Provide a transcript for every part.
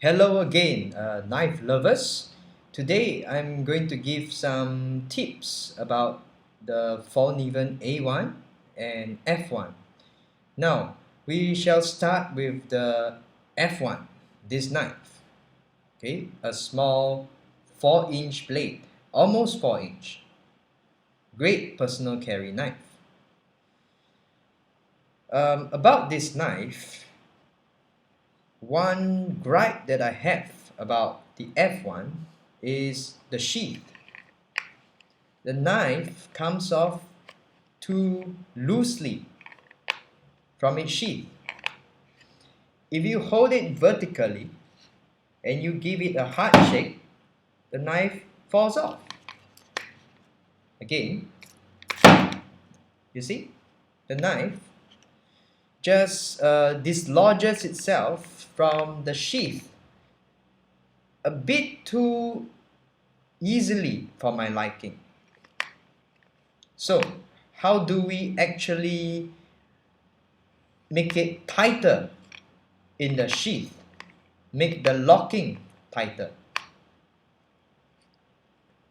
Hello again, knife lovers. Today I'm going to give some tips about the Fallkniven A1 and F1. Now, we shall start with the F1, this knife. Okay, a small 4-inch blade, almost 4-inch. Great personal carry knife. About this knife, one gripe that I have about the F1 is the sheath. The knife comes off too loosely from its sheath. If you hold it vertically and you give it a hard shake, the knife falls off. Again, you see, the knife just dislodges itself from the sheath a bit too easily for my liking. So, how do we actually make it tighter in the sheath? Make the locking tighter.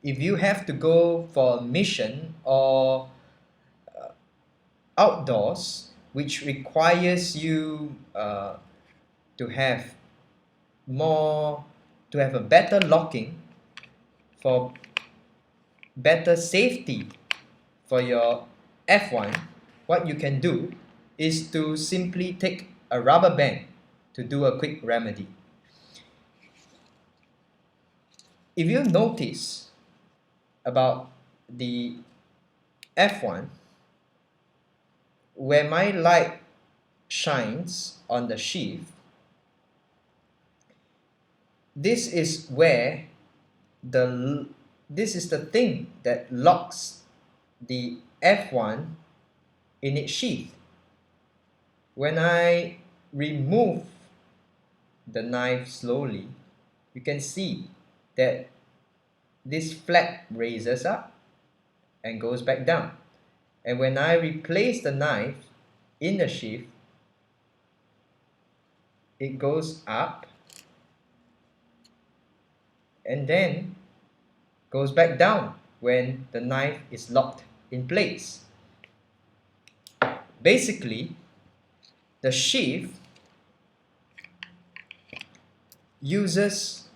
If you have to go for a mission or outdoors, which requires you to have a better locking for better safety for your F1, what you can do is to simply take a rubber band to do a quick remedy. If you notice about the F1, where my light shines on the sheath, this is where this is the thing that locks the F1 in its sheath. When I remove the knife slowly, you can see that this flap raises up and goes back down. And when I replace the knife in the sheath, it goes up and then goes back down when the knife is locked in place. Basically, the sheath uses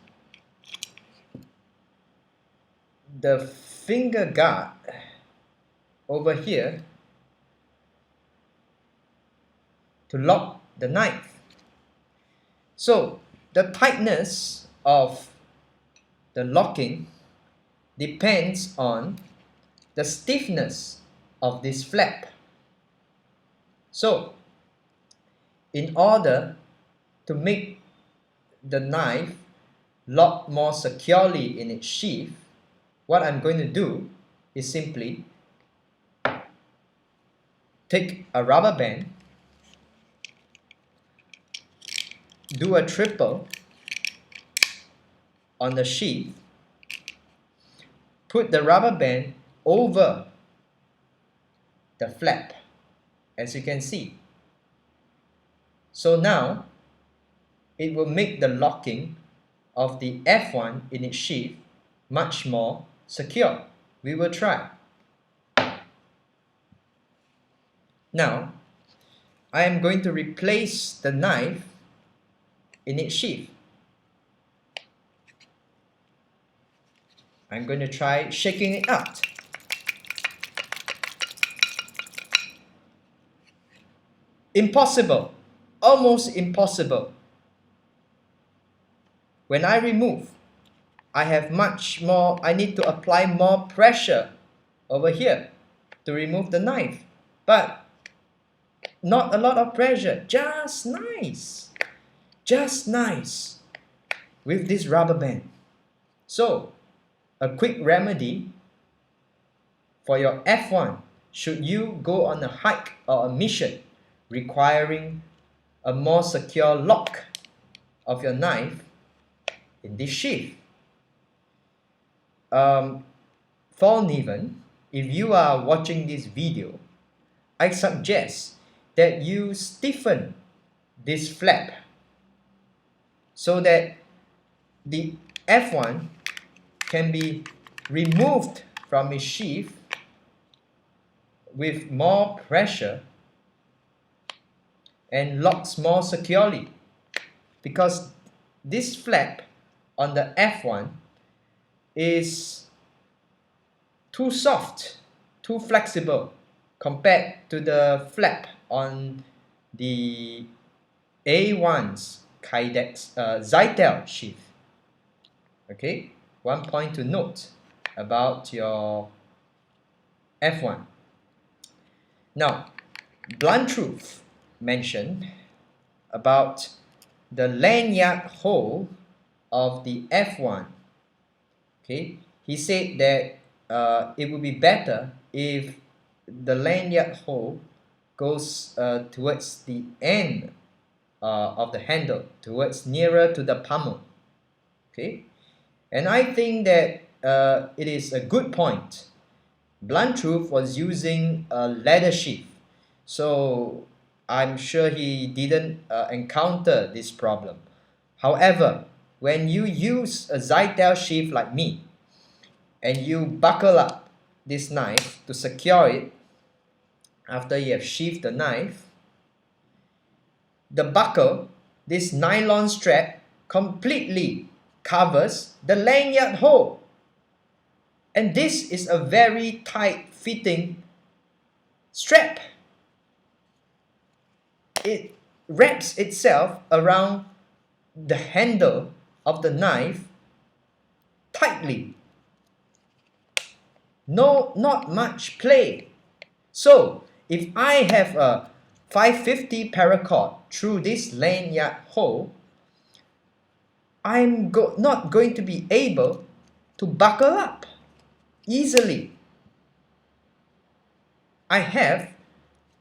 the finger guard over here to lock the knife. So the tightness of the locking depends on the stiffness of this flap. So in order to make the knife lock more securely in its sheath, what I'm going to do is simply take a rubber band, do a triple on the sheath, put the rubber band over the flap, as you can see. So now it will make the locking of the F1 in its sheath much more secure. We will try. Now, I am going to replace the knife in its sheath. I'm going to try shaking it out. Impossible, almost impossible. When I remove, I need to apply more pressure over here to remove the knife, but not a lot of pressure, just nice with this rubber band. So, a quick remedy for your F1 should you go on a hike or a mission requiring a more secure lock of your knife in this sheath. Fallkniven, if you are watching this video, I suggest that you stiffen this flap so that the F1 can be removed from its sheath with more pressure and locks more securely, because this flap on the F1 is too soft, too flexible compared to the flap on the A1's zytel sheath. Okay, one point to note about your F1. Now, Blunt Truth mentioned about the lanyard hole of the F1. Okay, he said that it would be better if the lanyard hole goes towards the end of the handle, towards nearer to the pommel. Okay, and I think that it is a good point. Blunt Truth was using a leather sheath, so I'm sure he didn't encounter this problem. However, when you use a zytel sheath like me, and you buckle up this knife to secure it after you have sheathed the knife, the buckle, this nylon strap, completely covers the lanyard hole. And this is a very tight fitting strap. It wraps itself around the handle of the knife tightly. No, not much play. So if I have a 550 paracord through this lanyard hole, I'm not going to be able to buckle up easily. I have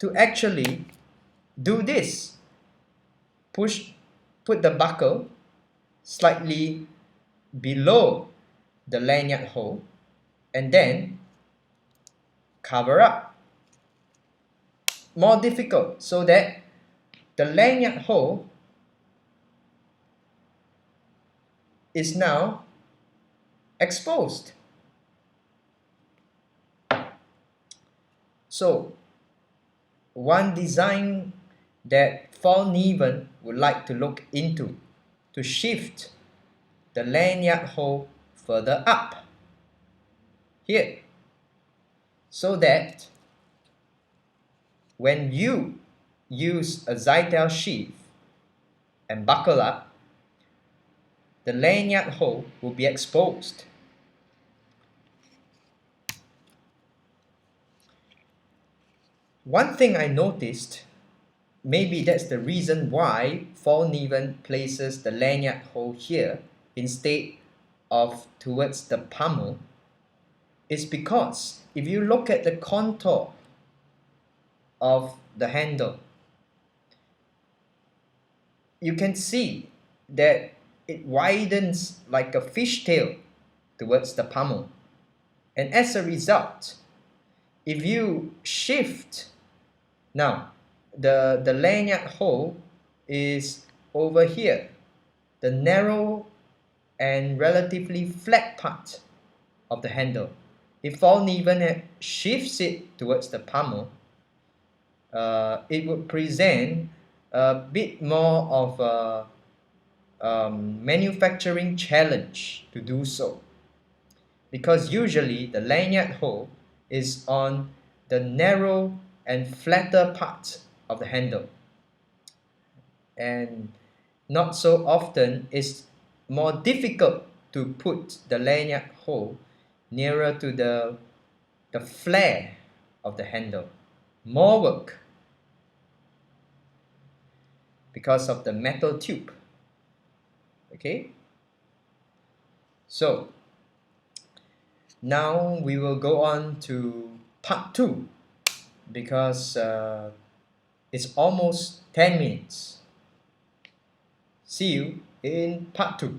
to actually do this. Put the buckle slightly below the lanyard hole and then cover up. More difficult, so that the lanyard hole is now exposed. So one design that Fallkniven would like to look into to shift the lanyard hole further up here, so that when you use a zytel sheath and buckle up, the lanyard hole will be exposed. One thing I noticed, maybe that's the reason why Fallkniven places the lanyard hole here instead of towards the pommel, is because if you look at the contour of the handle, you can see that it widens like a fishtail towards the pommel. And as a result, if you shift, now the lanyard hole is over here, the narrow and relatively flat part of the handle. If Fallkniven shifts it towards the pommel, it would present a bit more of a manufacturing challenge to do so, because usually the lanyard hole is on the narrow and flatter part of the handle, and not so often it's more difficult to put the lanyard hole nearer to the flare of the handle. More work because of the metal tube. Okay, so now we will go on to part 2, because it's almost 10 minutes. See you in part 2.